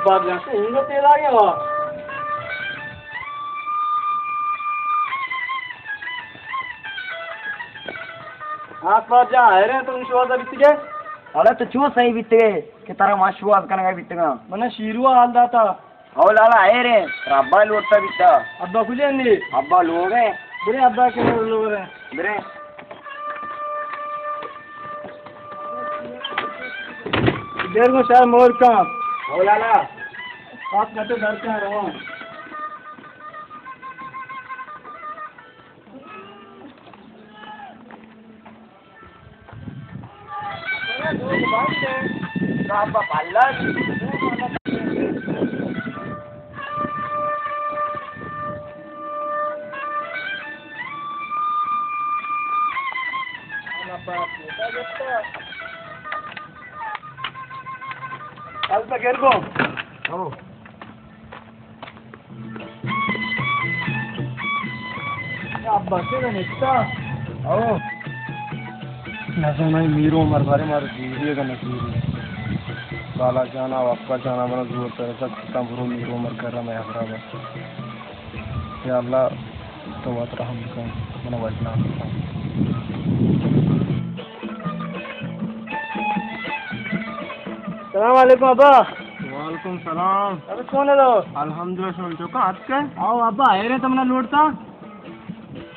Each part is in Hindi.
बात जाते इंगो तेल आ गया वहाँ आस पास जहाँ है रहे तो उन शुरुआत बीत गए अरे तो चू सही बीत गए कि तारा वहाँ शुरुआत करने का बीत गया मैंने शीरुआ हाल दाता और लाला है रे अब्बा लोटता बीता अब्बा खुले नहीं अब्बा लोग हैं बुरे अब्बा के लोग हैं मेरे देर को शायद मोर का और लाला आप कहते डर के रहो अब्बा पाला Alta Gergo. Oh. Abba se ne sta. Oh. नज़र मीरो मरबारे मार जीरिए का नसीब बाला जाना आपका जाना मना जोर पर सब कितना बुरो मीरो मर कर रहा मैं हरा बस या अल्लाह तो बात रहम का मना वजना सलाम वालेकुम अब्बा वालेकुम सलाम अरे कौन है लो अल्हम्दुलिल्लाह सुन जो का आज के आओ अब्बा है रे तुमने लूटता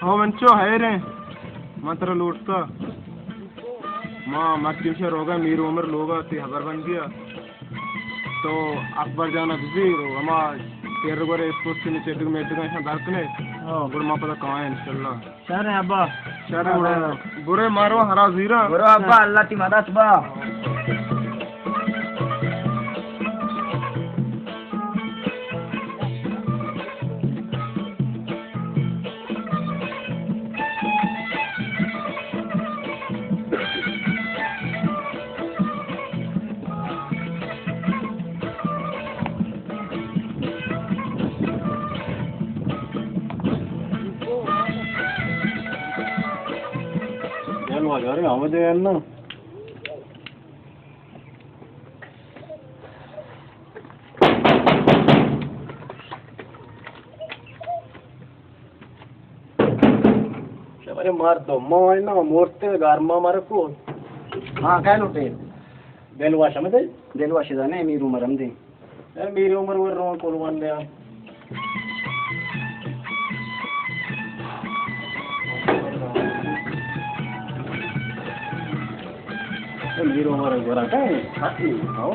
हो मंचो है रे मात्र लूटता माँ मत से रोगा मीर उम्र लोगा ती खबर बन गया तो अकबर जाना बिजी रो हमा तेरे गोरे स्पोर्ट्स ने चेटक मेटक ऐसा दर्द ने गुड़ माँ पता कहाँ है इंशाल्लाह शहर है अब्बा शहर है बुरे मारो हरा जीरा बुरे अब्बा अल्लाह ती मदद बा अरे आवाज है ना अरे मार दो मार ना मोरते गारमा मारे को हाँ क्या लूटे दिलवा समझे दिलवा शिदा ने मेरी उम्र हम दे यार मेरी उम्र वो रो कोलवान ले मेरी उम्र गोरा का है खाती आओ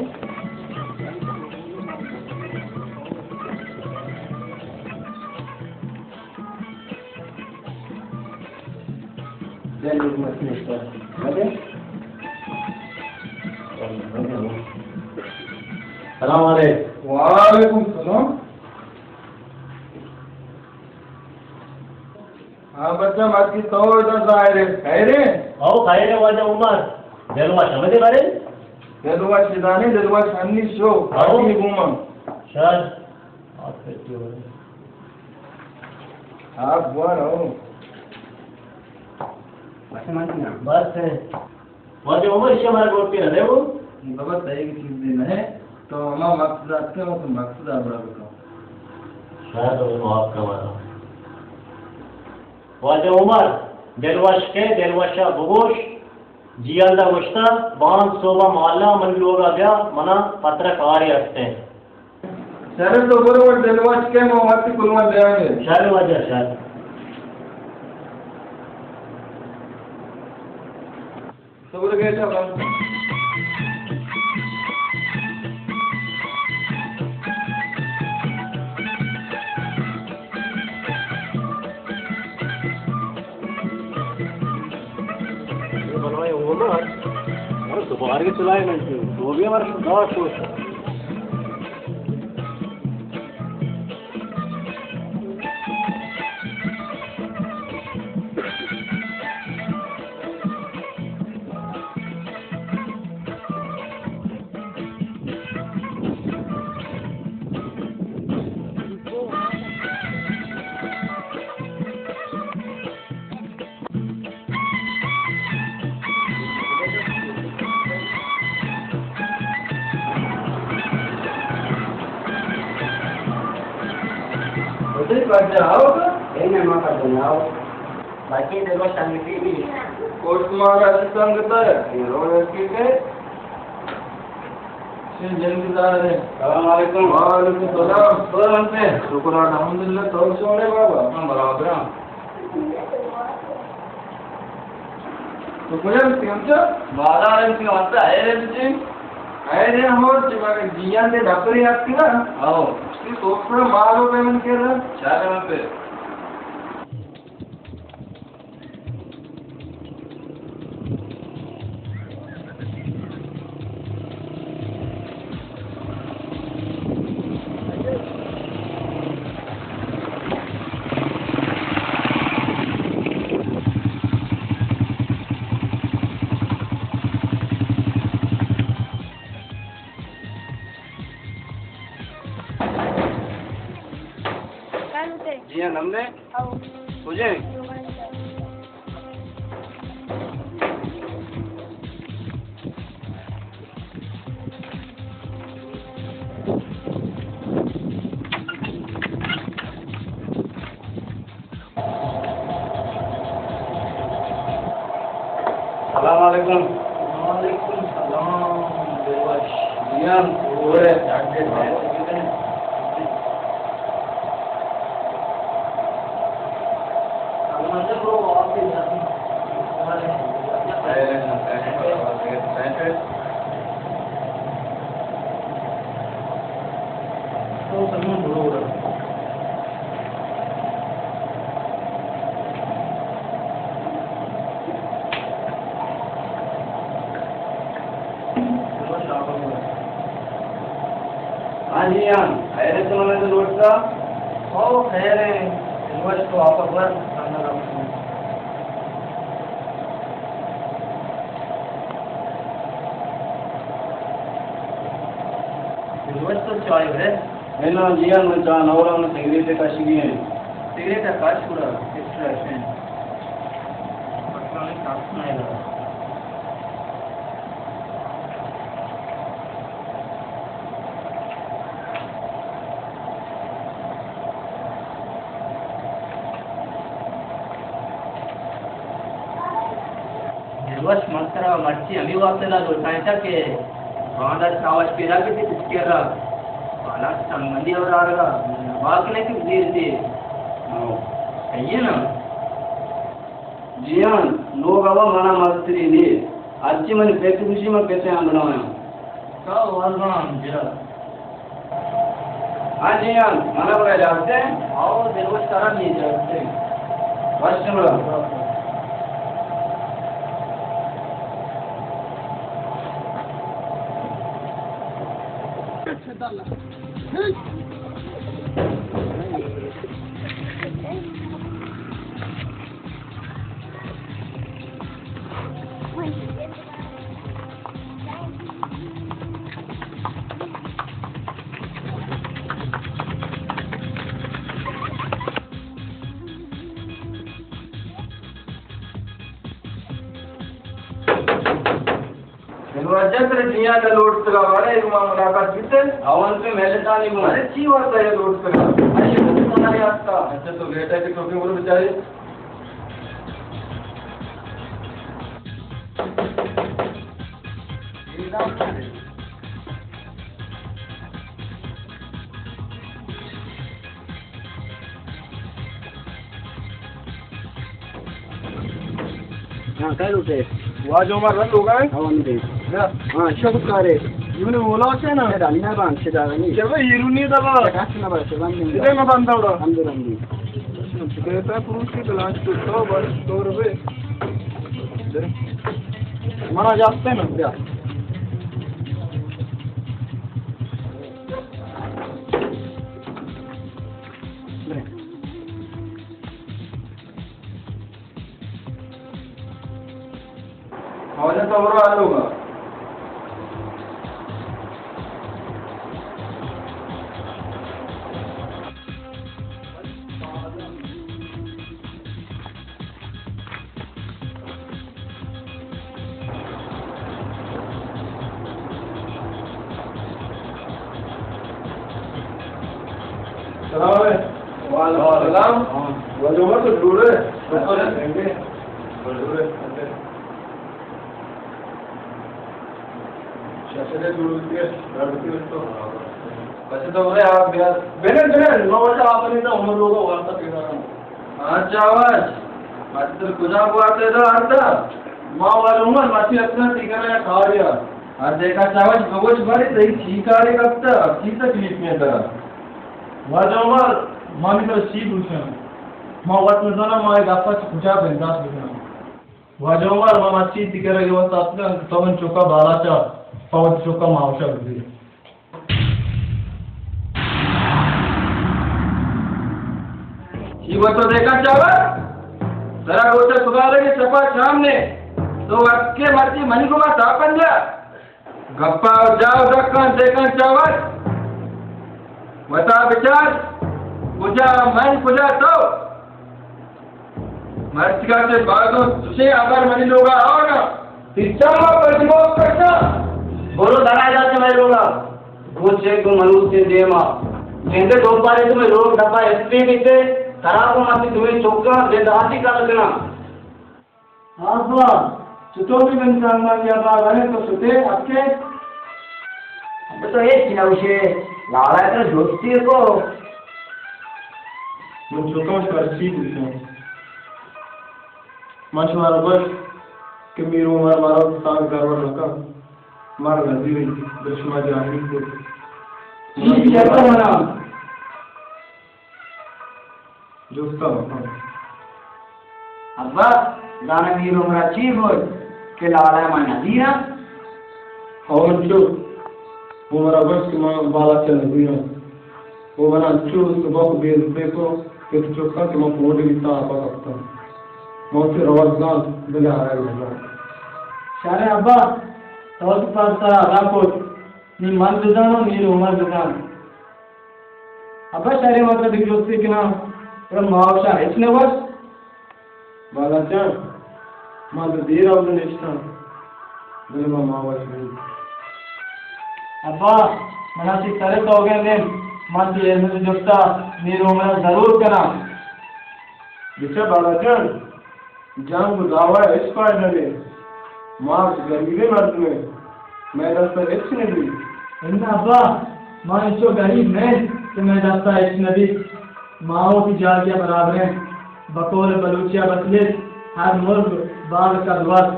सलाम वालेकुम सलाम हाँ बच्चा बात की तो इधर से आए रे आओ खाए रे वाजा उमर देलवा समझे बारे देलवा शिदानी देलवा शानी शो आओ आती घूमा शायद आप कहते हो आप बुआ रहो बस है वाजा उमर इसे हमारे रोड पे रहते हो बाबा सही की चीज देना है तो हमारा मकसद आपके हो तो मकसद आप बड़ा बताओ शायद वो आपका वाला वाजा उमर देलवाश के देलवाशा बगोश जियालदा गुश्ता बांध सोबा मोहल्ला मन लोग आ गया मना पत्रकार हटते हैं शहर तो बरोबर देलवाश के मोहम्मद कुलमा देंगे शायद वाजा शायद सब गए थे बनवाए वो ना और दोबारा के चलाए नहीं वो भी हमारा दवा सोच Ini maka benar. Lagi terus sambil TV. Court तुम्हारा संगत है रोज के जल्दीदार है Assalamualaikum. वालेकुम सलाम सलाम पे शुक्र अल्हम्दुलिल्लाह तो सोने बाबा हम बराबर हैं तो मुझे समझो बाजार में आता है रे जी अरे हो जब जिया से डॉक्टर आती ना आओ इसकी सोच में माल हो पेमेंट कर रहा चार पे जिया नमने तुझे Assalamualaikum. वालेकुम सलाम देवाश जिया पूरे जाके हाँ जी हाँ खैर तो मैंने तो रोड का ओ खैर है इन्वेस्ट तो आप पर करना है इन्वेस्ट तो चाहिए है मैंने जिया में चाह नौरा में सिगरेट का शिगी है सिगरेट का काश पूरा एक्स्ट्रा है पटना में काश नहीं लगा दिवस मंत्र मर्ची अमी वाचला जोसायचा के बांधा सावज पेरा के तिसकेरा बाला संबंधी और आरगा वाकने की देर दे सही ना जिया लोग अब मना मस्त्री ने अच्छी मैंने पैसे खुशी में पैसे हम बनाए का वालवान जरा हाँ जी हाँ मना बड़ा जाते हैं आओ दिवस करा नहीं जाते वर्ष बड़ा जत्र जिया का लोड चला वाले एक मां मुलाकात किते अवन पे मेले ताली में अरे ची बात है ये लोड चला अरे ये तो तुम्हारी आपका अच्छा तो बेटा की टोपी बोलो बेचारे हाँ क्या लूटे वहाँ जो हमारा रन होगा अवन पे हाँ शब्द करे इवने बोला है ना डाली ना बांध से डाला नहीं चलो हीरू नहीं दबा काश ना बस बांध नहीं इधर में बंदा उड़ा अंदर अंदर कहता है पुरुष की तलाश तो 100 रुपए मना जाते हैं ना क्या और तो बड़ा हाल होगा सलाम सलाम वजह तो दूर है ऊपर रहेंगे दूर है शायद दूर के लड़के तो वैसे तो बोले आप यार बेनर बेनर नवाजा आपने तो उम्र लोगों वार्ता केला आज आवाज मात्र कुजा वार्ता तो आता माँ वालों उम्र माची अपना टिकरा खा लिया आज देखा चावल बगोच भरे सही चीकारे कब तक क्लिप में था वाजोमर मामी तो सीख उठा माँ वाट में जाना माँ एक आपका कुजा बिंदास बिना वाजोमर माँ माची टिकरा के वक्त अपने तवन चौका बाराचा पावत चौका मावशा बुद्धि ये तो देखा चावल जरा रोचा सुधारे के चपा सामने तो अक्के मर्जी मनी को मत आपन जा गप्पा जाओ दक्कन देखन चावल बता विचार पूजा मन पूजा तो मर्चिका से बातों तुझे अगर मनी लोग आओ ना तिच्छा प्रतिमोद करना बोलो दाना जाते मैं लोगा भूत से को मनुष्य दे मां जिंदे दो पारे तुम्हें लोग डब्बा एसपी भी थे खराब को मत तुम्हें चौका दे दाती कर देना हाँ बा सुतो भी मन सांगा क्या बात है तो सुते आपके तो ये चिनाउशे लाला है तो दोस्ती को मन चौका कर सी दूसरा मशवरा बस कि मेरो हमारा सांग करवा लगा मार गंदी हुई दुश्मन जानी को जी क्या मना दोस्ता अब्बा दाना मीरो मरा चीज हो के लाला है मना दिया और जो वो मेरा बस की माँ बाला चल रही है वो बना चू सुबह को 20 रुपए को कि तो चौका कि मैं फोड़ भी था आपा करता बहुत से रोजगार दिला रहा है शारे अब्बा तोत पासा राकोट नी मन दुदानो नी उमर दुदान अब्बा शारे मतलब दिग्जोती कि ना पर मावशा इसने बस बाला चल मां तो देर अब निष्ठा दिल में मावश नहीं अब्बा मनासी करे तो हो गए ने मन की एम से जुटता नी उमर जरूर करा बेचा बाला चल जान को दावा है इस पर डरे मां गरीबे मर्द में मैं दस्तर इच नबी इन्ना अब्बा मां इचो गरीब नहीं तो मैं दस्ता इच नबी माओ की जागिया बराबर है बकौल बलूचिया बसले हर मुर्ग बाल का द्वार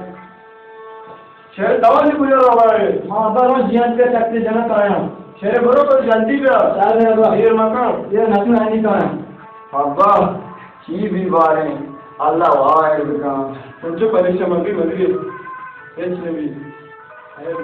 शेर दवा नहीं गुजर रहा है हाँ अब्बा रोज जियान के चक्कर जनक आया हूँ शेर बरो पर जल्दी पे चाल है अब्बा ये मकान ये नकल है नहीं कहा अब्बा की भी बारे अल्लाह वाह है बेटा उनसे परीक्षा मंगी बन गई इच नबी अरे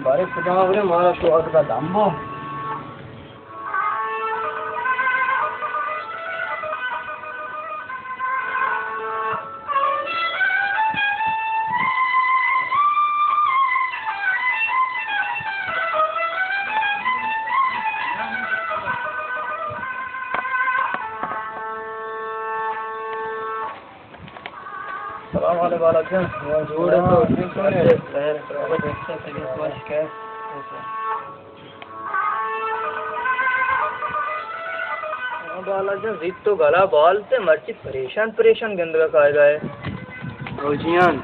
बारे पजामा बोले मारा शॉट का दाम्बो सलाम वालेकुम वालेकुम जोड़े तो ठीक है बालाजन रित तो गला बाल से मर्ची परेशान परेशान गंदगा खाए गए रोजियान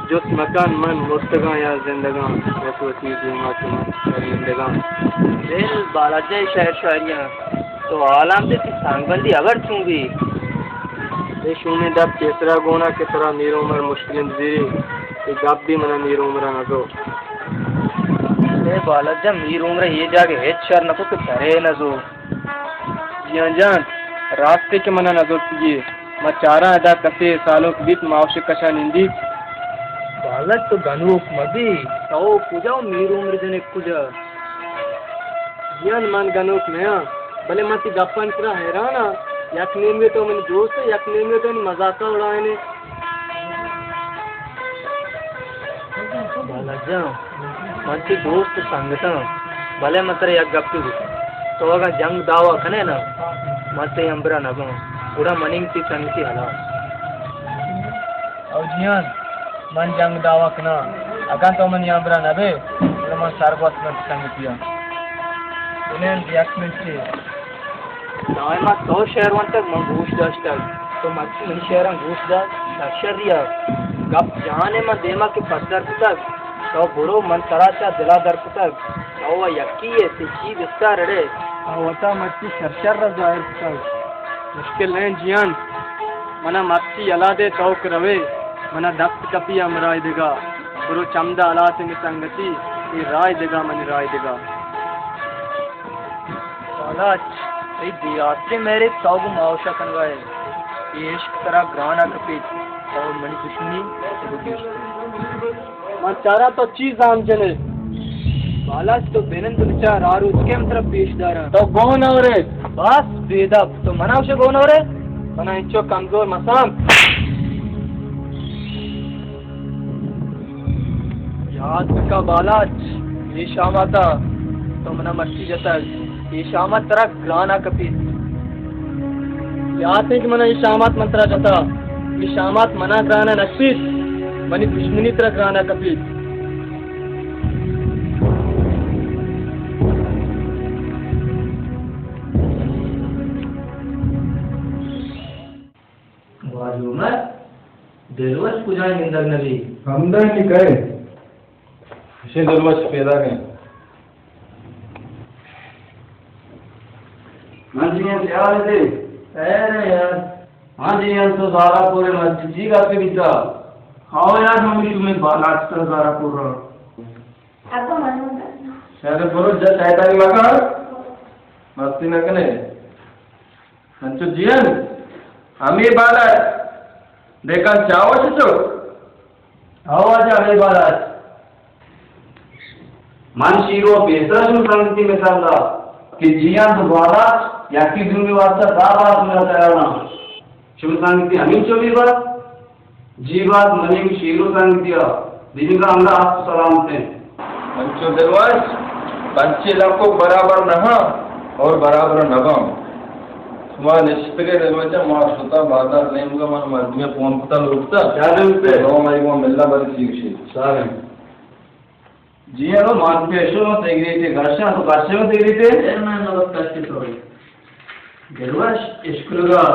जो मकान मन मुर्तगा या जिंदगा मैं तो चीज दूंगा तुम जिंदगा दिल बालाजय शहर शायरियाँ तो आलम से सांगबंदी अगर तू भी देशों में दब केसरा गोना के तरह नीरो मर मुश्किल जी कि दब भी मना नीरो मरा ना तो भले बालाजा मीर उम्र ये जागे हेच शर नको के धरे न जो जान रास्ते के मना न जो तुझे मचारा अदा कते सालों के बीत मावश कशा निंदी बालक तो गनुक मदी तो पूजा मीर उम्र जने पूजा मन गनुक नया भले मत गप्पन करा हैराना यक नीम में तो मन दोस्त यक नीम में तो मजाक उड़ाए ने बालाजा मंची दोस्त संगता भले मत रे यक गप्पी तो अगर जंग दावा कने ना मत अंबरा नगो पूरा मनिंग ती संगति हला और जियान मन जंग दावा कना अगर तो मन अंबरा नबे तो मन सरबत में संगतिया उन्हें रिएक्टमेंट से दावे मत तो शहर वन तक मन घूस दास्ता तो मत मन शहर घूस दा शरिया गप जाने में देमा के पत्थर तक तो बुरो मन कराचा दिला दर तक तो यकी है चीज इसका रड़े होता मच्छी शरशर जाहिर तक मुश्किल नहीं जियान मना मच्छी अला दे तो रवे मना दक्त कपिया मराय देगा बुरो चमदा अला से संगति ये राय देगा मन राय देगा सालाच दियाते मेरे तौग मावशा कनवाए ये इश्क तरह ग्राना कपीत और मनी दुश्मनी मन चारा तो चीज आम चले बालाच तो बेनन तुलचा रारू उसके हम तरफ पेशदार तो कौन हो रे बस बेदब तो मनावशे कौन हो रे मना इंचो कमजोर मसाम याद का बालाच ये शामाता तो मना मच्छी जता ये शामत तरह ग्राना कपीत याद है कि मना ये शामत मंत्रा जता ये शामत मना ग्राना नकपीत मनी दुश्मनी तरह ग्राना कपीत वाजुमर दिलवश पुजाई निंदक नबी हमदर नहीं कहे इसे दिलवश पैदा गए हाँ जी क्या हाल है अरे यार हाँ जी यार तो सारा पूरे मस्जिद जी का भी था हाँ यार हम इशू में बालाच का सारा पूरा आपको मालूम है शायद बरो जब शैतानी मकार मस्ती न कने संचो जियन हमी बाला देखा चाहो छो आवाज आ गई बालाच मन शीरो बेहतर सुन संगति में साला कि जिया दोबारा या की दुनिया वास्ता दा बात मेरा तैयार शुभ संगति हमीं चोली बात जीवात मनी शीरो संगतिया दिन का हमरा आप सलाम थे संचो दिलवश बच्चे लको बराबर नहा और बराबर नगम तुम्हारा निश्चित के दिलवश मां सुता बाजार नहीं मुझे मन मर्द में फोन पता लुटता क्या दिन पे रो मई को मिलना बड़ी सीख सारे जी हाँ तो मान पे ऐशो में देख रही थी घर्षण तो घर्षण में देख रही थे मैं नवत कष्ट थोड़ी गिरवश स्कूल का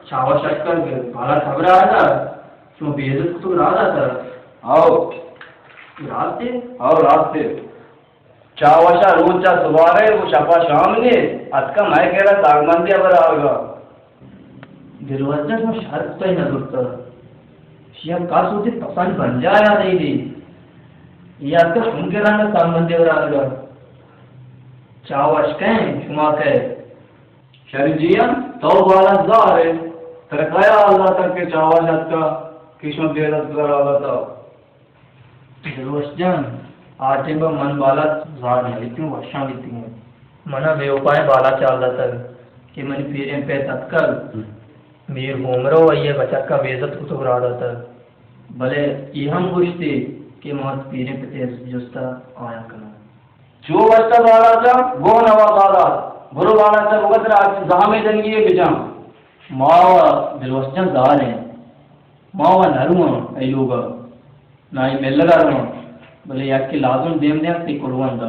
छावा शक्कर भाला खबरा आ था क्यों बेइज्जत तो रहा था आओ रात थे चावशा रोज चा सुबह रहे वो शपा शाम ने आज का मैं कह रहा दागबंदी अगर आएगा गिरवश में शर्त तो ही न दुखता शियम का सोचे पसंद बन जाया नहीं दी ये आपका सुन के रहा संबंधी और आएगा चावश कहें शुमा कहे शरीजिया तो वाला जार है तरकाया अल्लाह तक के चावश का किस्म बेरत करा था गिरवश आटे में मन बाला जार है इतनी वर्षा बीती है मना बेउपाय बाला चाल जाता है कि मन पीरे पे तत्कल मीर घूमरो ये बचत का बेइज्जत को तो उड़ा जाता है भले ये हम पूछते कि मत पीरे पे तेज जुस्ता आया करना जो बच्चा बाला था वो नवा बाला बुरो बाला था वक्त रात जहां में जंगी है बिजाम मावा दिलवसन जार है मावा नरुमा ऐ लोग ना ही मिल लगा रहा भले याक के लाजुम देम दे ती कुरवान दा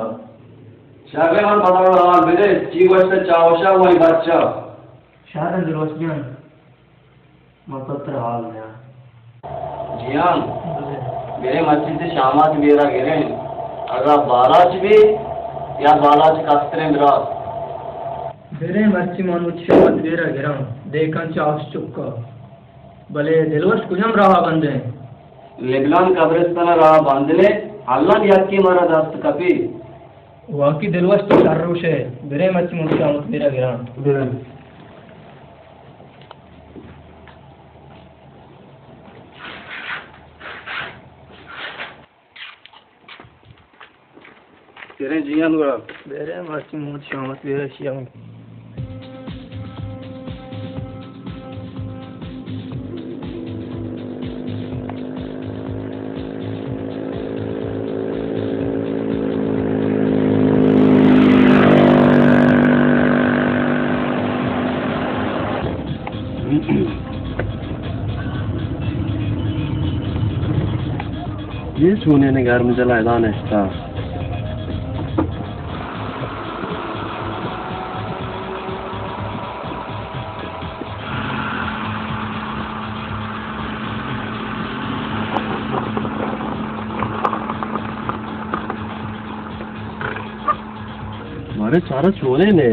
शागे मन पता रहा मेरे जी बच्चा चावशा वही बच्चा शायद दिलवसन मपत्र हाल में जियान मेरे मस्जिद से शामात मेरा गिरे अगर बालाच भी या बालाच कस्तरे मेरा बेरे मर्ची मानो छमत बेरा गिरा देखन चावस चुक्का भले दिलवश कुजम रहा बंदे लेबनान कब्रिस्तान रहा बांधने अल्लाह याद की मारा दस्त कपी वाकी दिलवश तो शारोश है बिरे मच्छी मुझे आमत तेरा गिरा तेरे जियां दुआ बिरे मच्छी मुझे आमत तेरा शिया ये सोने ने घर में जला दान था हमारे सारा सोने ने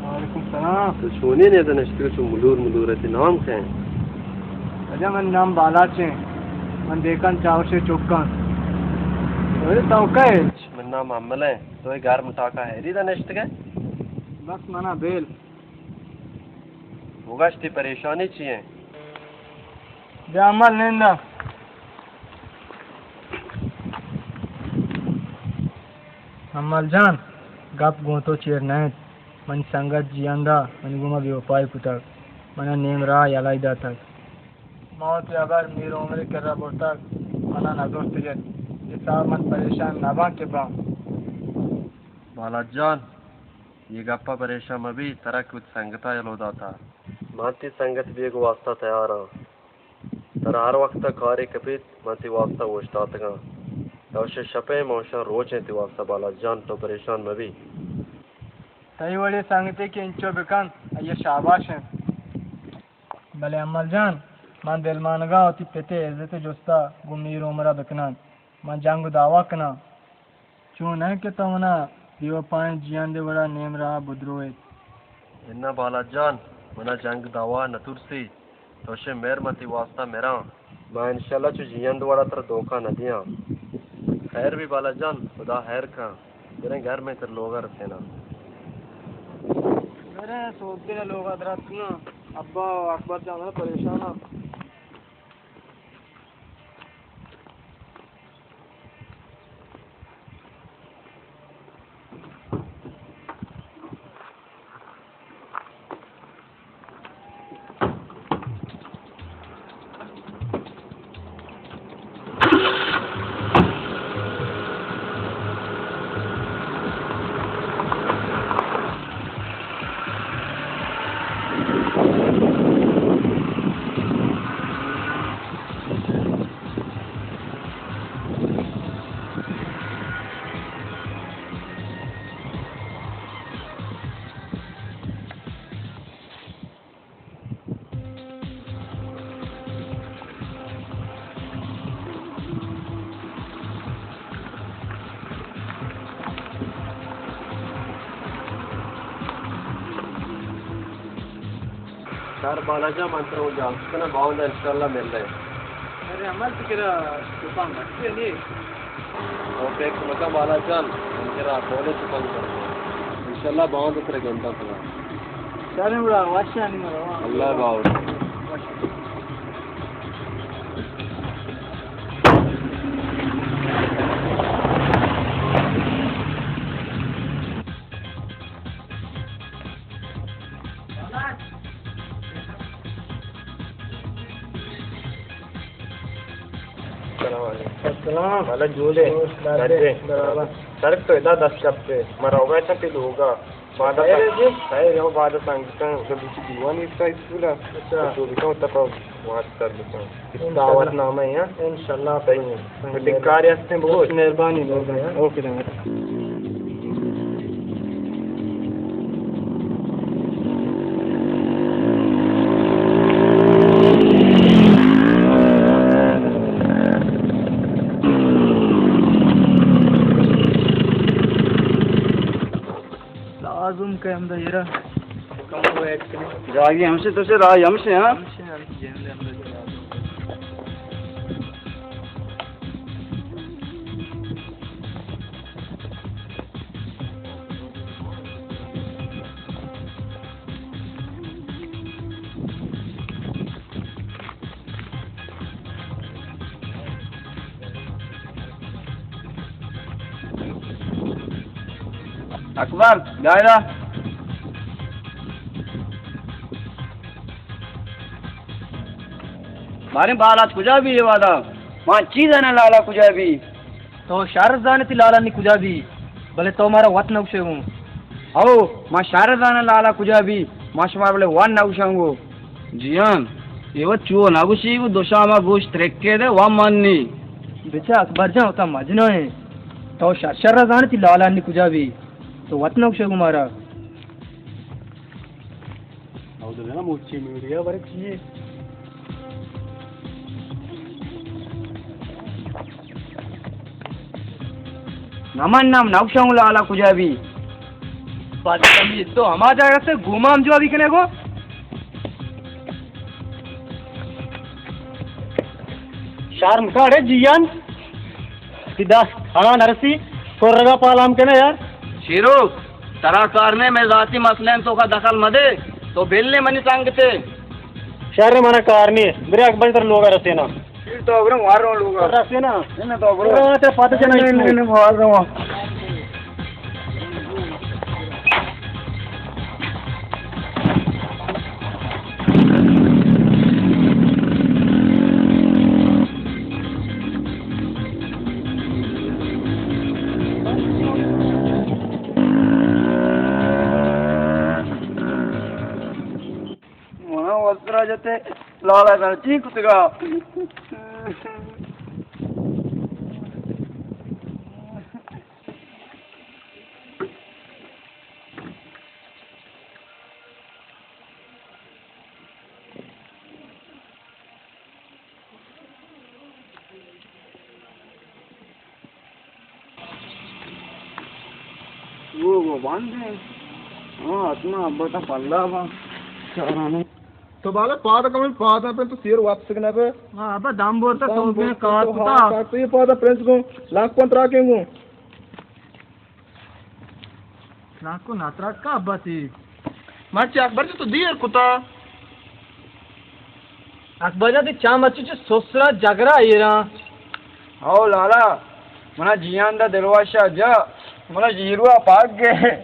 वालेकुम सलाम। तो सोने ने तो नश्ते तो मुलूर मुलूर है नाम क्या है अजा मन नाम बालाचे मन देखन चाव से चौकन अरे तो कहे मेरा नाम अमल है तो ये घर मुताका है रीदा नश्ते का बस मना बेल होगा इसकी परेशानी चाहिए बे अमल नेंदा अमल जान गप गोतो चेर नहीं मन संगत जियांदा मन गुमा बेवफाई पुतक मना नेम रा यालाई दातक मौत अगर मीर उम्र कर बोता मना नजर तिजत हिसाब मन परेशान नबा के बा बालाजान ये गप्पा परेशान अभी तरह कुछ संगता यलोदा था माती संगत भी एक वास्ता तैयार है तर हर वक्त कार्य कपित माती वास्ता वोस्ता तगा तवशे शपे मोशा रोज है ती वास्ता बालाजान तो परेशान में भी तई वड़े संगते के इंचो बेकन ये शाबाश है भले अमल जान मन दिल मानगा होती पेते इज्जत जोस्ता गुमीर उमरा बेकना मन जंग दावा कना चून है कि तो मना दियो पाए जियान दे बड़ा नेम रहा बुद्रोए इन्ना बालाजान मना जंग दावा नतुरसी तोशे मेर मती वास्ता मेरा मैं इंशाल्लाह चु जियान दोड़ा तर धोखा न दिया खैर भी बालाजान खुदा खैर का तेरे घर में तर लोग रहते ना मेरे सोचते लोग अदरत ना अब्बा अकबर जाना परेशान है सर बालाजा मंत्र हो जाओ उसका बाउंड इंशाल्लाह मिल रहे अरे अमल फिक्र दुकान रखते नहीं ओके मतलब बालाजान मेरा बोले तो कम करते इंशाल्लाह बाउंड उतरे घंटा खुला सर बड़ा वाशा नहीं मरो अल्लाह बाउंड वाला झूले सड़क तो इधर 10 कप पे मरोगा ऐसा फिर होगा बाद बाद सांगता कभी दीवानी इसका स्कूल है जो भी होता तो बात कर लेता हूँ दावत नाम है यहाँ इंशाल्लाह सही है कार्य से बहुत मेहरबानी लोग ओके का हम दा येरा कम को ऐड करें रागी हमसे तो से राय हमसे हाँ हम जेंदे हम दा अकबर गायरा मारे बालात कुजा भी ये वादा वहाँ चीज है ना लाला कुजा भी तो शारदाने ती लाला नी कुजा भी भले तो हमारा वत नौशे हूँ आओ माँ शारदाना लाला कुजा भी माँ शुमार बोले वन नागुशांगो जियान ये वो चुओ नागुशी वो दोशामा गोश त्रेक्के दे वहाँ माननी बेचा अकबर जा होता मजनो है तो शारदाने ती लाला नी कुजा भी तो वत नौशे हमारा ಹೌದಲ್ಲ ಮುಚ್ಚಿ ಮೀಡಿಯಾ ಬರಕ್ಕೆ नमन नाम नागुशांगो लाला कुजा भी तो हमारा जाएगा से घूमा हम जो अभी कने को शार्म का अरे जियान सीधा खाना नरसी कोर्रगा पालाम के ना यार शिरो तराकार ने मैं जाती मसले तो का दखल मदे तो बेलने मनी सांगते शहर में मना कारनी मेरे अकबर तर लोग रसे ना फिर तो अबरंग वार रहा लोग रसे ना इन्हें तो अबरंग ते पता चला इन्हें वार रहा वस्त्र जते लाला करची कुतगा वो बांधे हाँ आत्मा अब तो पल्ला बा चाराने तो बाला पादा कमेंट पादा पे तो शेर वापस करना पे हाँ अब दाम बोलता तो मैं कहा तो ये पादा प्रिंस को लाख पंत राखेंगे नाको नात्राट का अब्बा थी माची अकबर तो दियर कुता अकबर जा ती चाम अच्छी सोसरा जगरा येरा आओ लाला मना जियान दा दरवाजा जा मना जीरुआ पाग गए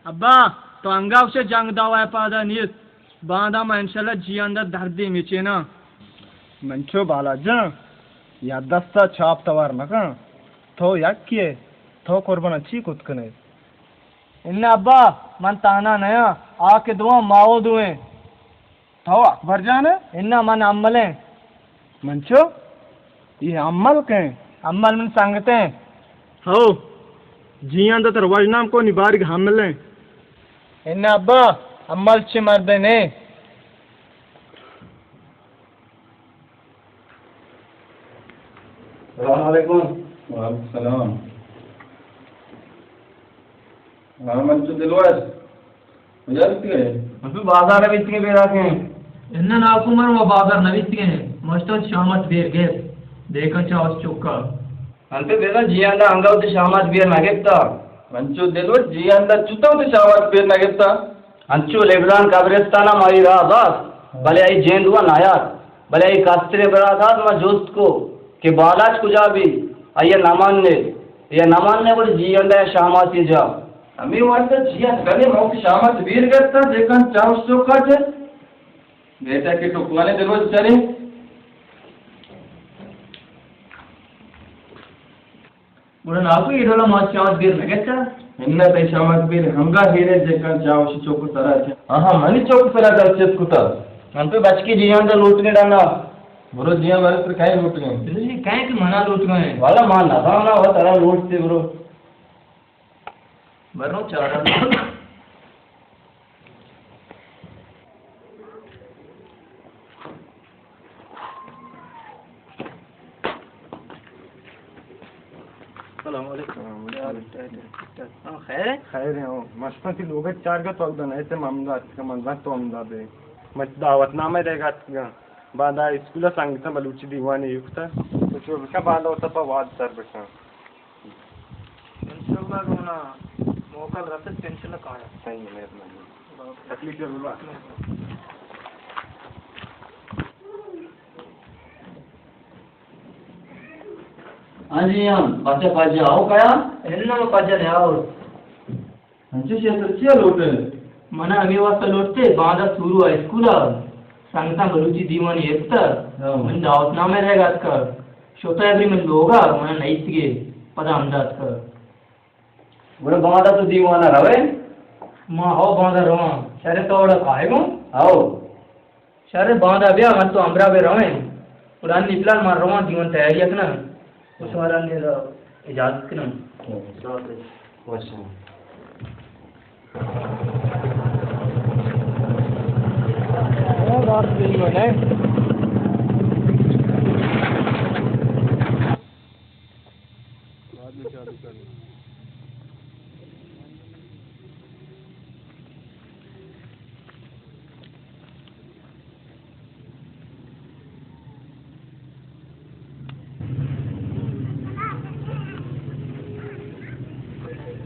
अब्बा तो अंगाव से जंग दावा पादा नीस बांधा में इंशाल्लाह जी अंदर दर्दी मिचे ना मंचो बाला जा या दस्ता छाप तवार नका तो याक्ये तो कुर्बान अच्छी कुतकने इन्ने अब्बा मन ताना नया आके दुआ माओ दुए तो अकबर जाने इन्ना मन अम्मले मंचो ये अम्मल के अम्मल मन संगते हो जियां दा तरवाज नाम को निबार हमले इन्ने अब्बा अम्मल चे मर्दे ने अस्सलाम वालेकुम वालेकुम सलाम हाँ मंचो दिलवाज मुझे गए अभी बाजार में इतने बेरा के इन्ना नाकुमर वो बाजार नवित के मस्टन शामत बेर गे देखन चावस चुक्का अंते बेला जियां दा अंगाव ते शामात बियर नागेता मंचो दिलवाज जियां दा चुताव ते शावात पेर नगेता अंचो लेबरान कब्रिस्ताना मारी रहा बस भले आई जेंद हुआ नायात भले आई कास्त्रे बरा था मा जोस्त को के बालाज कुजा भी आये नमान ने बोले जी अंदर शामात ही जा अमी वाटता जिया गले मौक शामत वीर करता देखन चाव चोखा छे बेटा के टुकवाने दिलवाज चले बुरा नाकु इडोला माच चावत बेर नगेता इन्ना ते शामत वीर हमगा हेरे देखन चाव चोखो सरा छे हां मनी चोख सरा दर छे कुता अंते बच के जी अंदर लूटने डाला बुरो जिया मारे पर काई लूट गए दिल्ली काहे के मना लूट गए वाला मान ना था ना वो तरह लूटते ब्रो बरो चारा सलाम वालेकुम खैर खैर है मस्ती लोग चार का तो अगदन ऐसे मामला का मंजा तो आमदा बे मत दावतनामा रहेगा बादा स्कूल सांगितलं बलूची दिवाणी युक्त तो का बादा होता पर वाद सर बेटा टेंशन ला होना मोकल रसद टेंशन का है सही है मेरे तकलीफ जरूर बात हाँ जी हम पाचे पाचे आओ क्या एन्ना पाजर याव अंचे क्षेत्र क्या लोटे मना आगे वाजता लोटते बांधा सुरू आहे स्कूल सांगता बलूची दिवाणी येत मन दावतनामे रहेगा का छोटा एग्रीमेंट होगा मन नाहीच गे पदा अंदाज कर बड़े बांधा तो दीवाना रहे मां हो बांधा रहो सारे तोड़ा खाएगो आओ सारे बांधा बिया मन तो अमरा बे रहे पुरान निकला मार रहा जीवन तैयारी है ना उस वाला ने इजाजत करना बात नहीं है बाद में चालू करना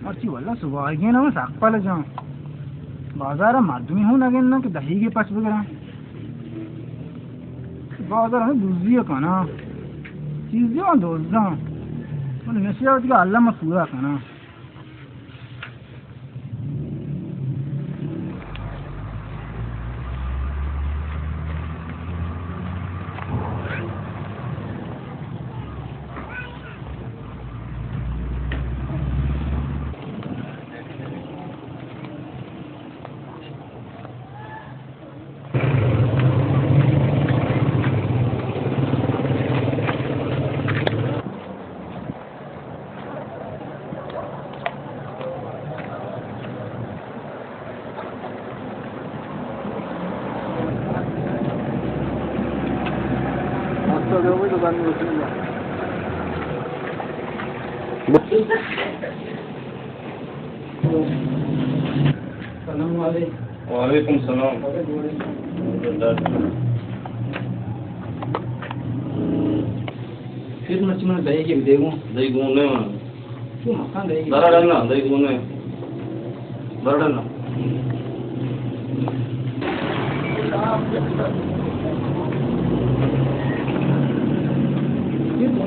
मर्ची वाला सुबह आ गया ना मैं साकपाला जाऊं बाजार माध्यमी हूं ना ना कि दही के पास वगैरह बाजार में दूसरी का ना चीजें दोस्त मैंने मैसेज का अल्लाह मसूरा का ना वालेकुम सलाम फिर मर्ची मन दही के देखो दही घूमने में क्यों मकान दही दरा डालना दही घूमने दरा डालना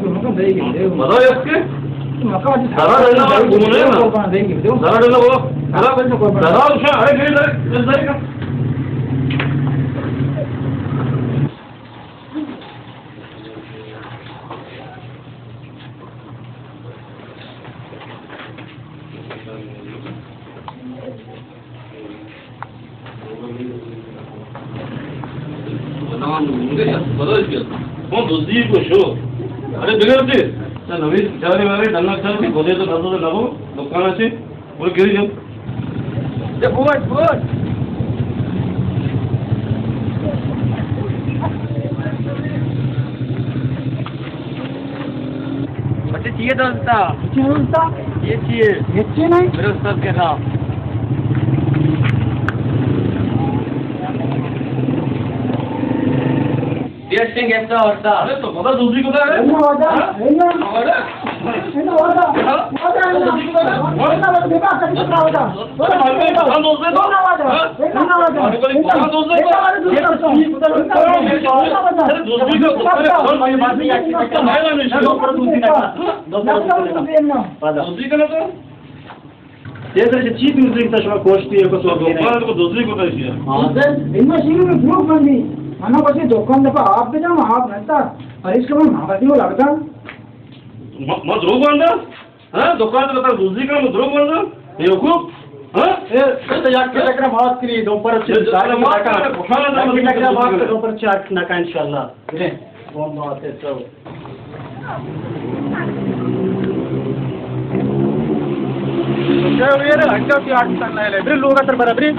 मकान दही के देखो बताओ इसके मकान दरा डालना और घूमने में मकान दही के देखो दरा डालना वो दरा उसे अरे गिर दही का कौन दूसरी को शो अरे बिगड़ते नवीन चारे वाले डलना चाहे बोले तो नजो तो नबो दुकान से बोले गिर जाओ ये बोल बोल बच्चे चाहिए दोस्ता ये चाहिए नहीं मेरे उस्ताद के नाम टेस्टिंग कैसा होता अरे तो पता दूसरी को है चीफ मिनिस्टर तशमा कोष्टी को दूसरी को कैसी mana pasti दुकान दफा आप पे जाओ आप रहता और इसके बाद महापति को लगता मत रो बंदा हां दुकान पे बता दूसरी का मत रो बंदा बेवकूफ हां ए तो यार के लग रहा बात करी दोपहर से दोपहर चाट ना का इंशाल्लाह रे कौन बात है सब तो ये रे हंगा की आठ तक ना ले लोग अतर बराबरी